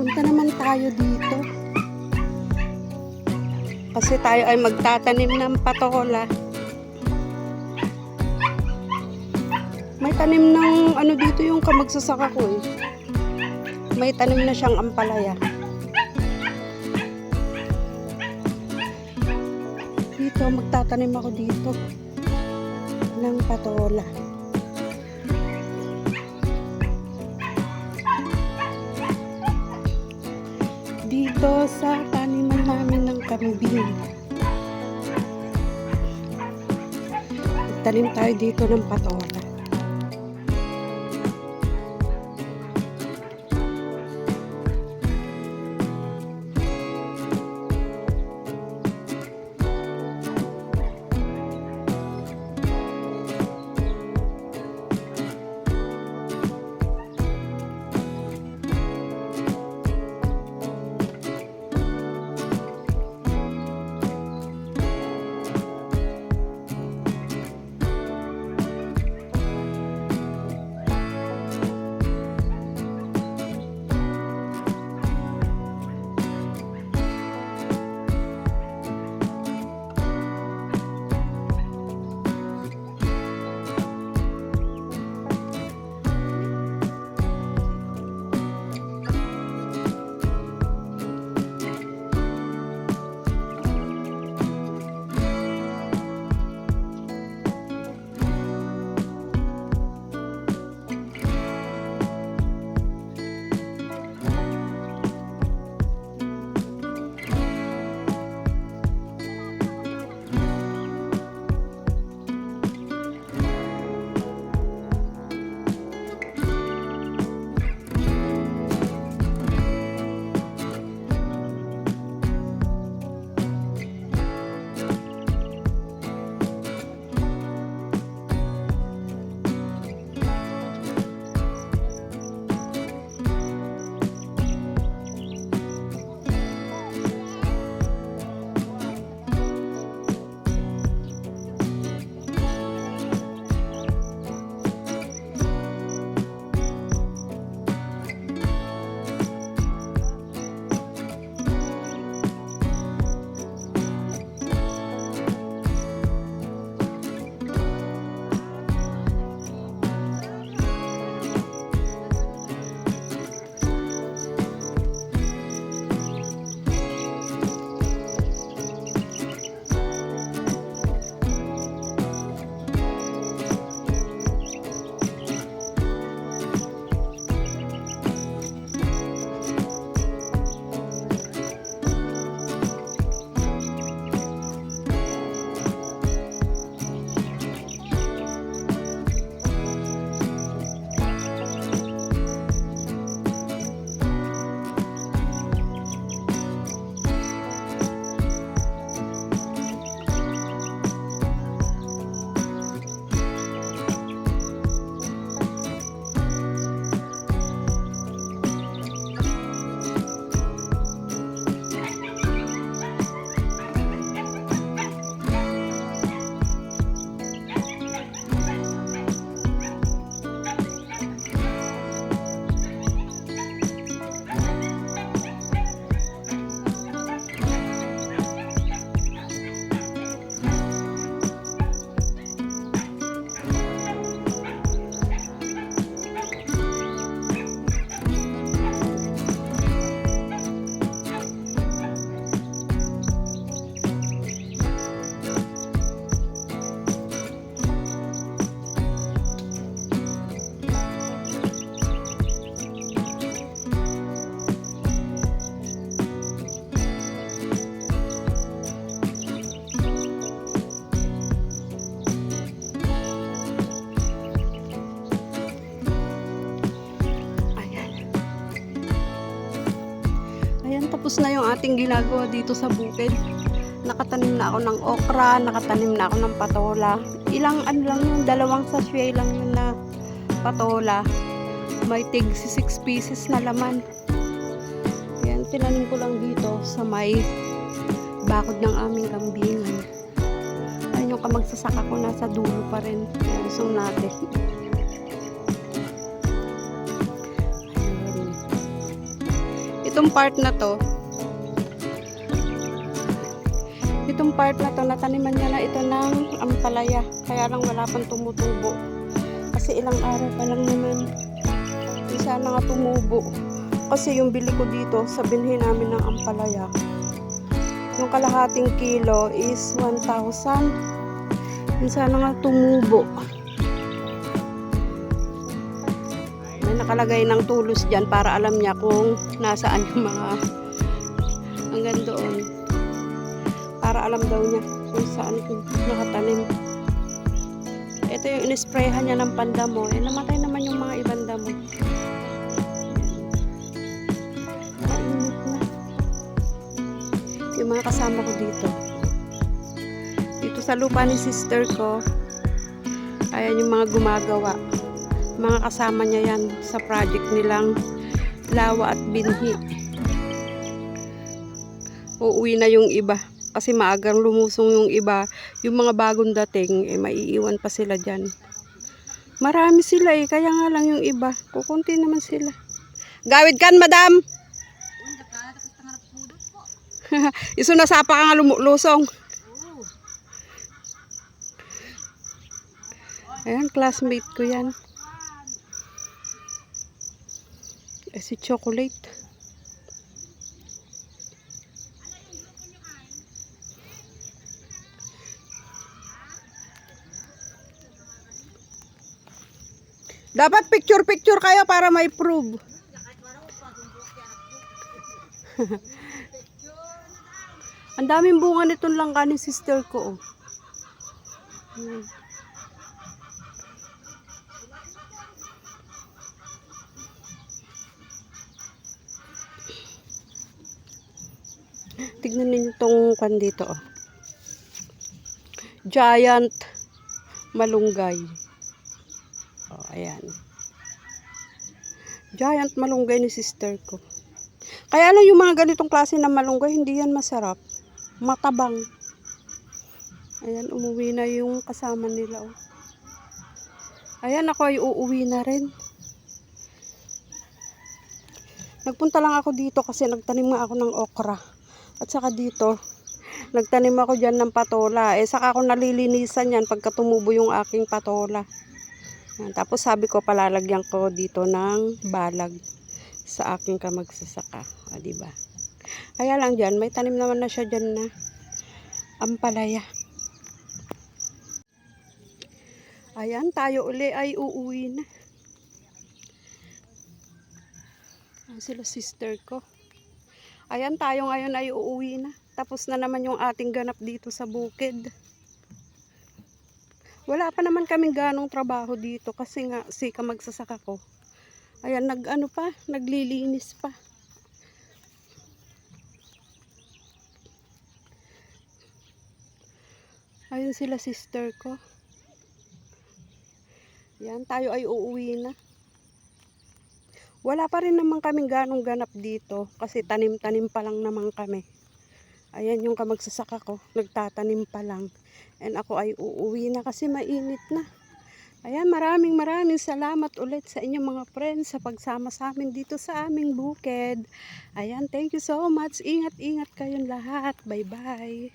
Punta naman tayo dito. Kasi tayo ay magtatanim ng patola. May tanim ng ano dito yung kamagsasaka ko eh. May tanim na siyang ampalaya. Dito, magtatanim ako dito ng patola. Dito sa taniman namin ng kambing. Magtanim tayo dito ng patola. Tapos na yung ating ginagawa dito sa bukid. Nakatanim na ako ng okra, nakatanim na ako ng patola. Ilang ano lang yun, 2 sachet lang yun na patola. May tig 6 pieces na laman. Yan, tinanim ko lang dito sa may bakod ng aming kambingan. Ayun yung kamagsasaka ko, nasa dulo pa rin. Ayan, zoom natin. Itong part na to, nataniman niya na ito ng ampalaya. Kaya lang wala pang tumutubo. Kasi ilang araw pa lang naman. Di sana nga tumubo. Kasi yung bili ko dito sa binhi namin ng ampalaya, yung kalahating kilo is 1,000. Di sana nga tumubo. May nakalagay ng tulos dyan para alam niya kung nasaan yung mga hanggang doon. Para alam daw niya kung saan nakatanim. Ito yung inisprayhan niya ng pandamo. Namatay naman yung mga ibang damo. Mainit na. Yung mga kasama ko dito. Dito sa lupa ni sister ko, ayan yung mga gumagawa. Mga kasama niya yan sa project nilang lawa at binhi. Uuwi na yung iba. Kasi maagang lumusong yung iba. Yung mga bagong dating, maiiwan pa sila dyan. Marami sila kaya nga lang yung iba. Kukunti naman sila. Gawid kan, madam! Iso nasapa ka nga lusong. Ayan, classmate ko yan. Si Chocolate. Dapat picture kayo para may prove. Ang daming bunga nitong langka ni sister ko. Tignan niyo itong kan dito. Giant malunggay. Ayan. Giant malunggay ni sister ko. Kaya lang yung mga ganitong klase ng malunggay, hindi yan masarap. Matabang. Ayan, umuwi na yung kasama nila. Ayan, ako ay uuwi na rin. Nagpunta lang ako dito kasi nagtanim nga ako ng okra. At saka dito, nagtanim ako dyan ng patola. Saka ako nalilinisan yan pagka tumubo yung aking patola. Tapos sabi ko palalagyan ko dito ng balag sa aking kamagsasaka, diba? Kaya lang dyan, may tanim naman na siya dyan na ampalaya. Ayan, tayo uli ay uuwi na. Ayan sila sister ko. Ayan, tayo ngayon ay uuwi na. Tapos na naman yung ating ganap dito sa bukid. Wala pa naman kaming ganong trabaho dito kasi nga si kamagsasaka ko. Ayan, naglilinis pa. Ayun sila sister ko. Ayan, tayo ay uuwi na. Wala pa rin naman kaming ganong ganap dito kasi tanim-tanim pa lang naman kami. Ayan yung kamagsasaka ko, nagtatanim pa lang. And ako ay uuwi na kasi mainit na. Ayan, maraming salamat ulit sa inyong mga friends sa pagsama sa amin dito sa aming bukid. Ayan, thank you so much. Ingat-ingat kayong lahat. Bye-bye.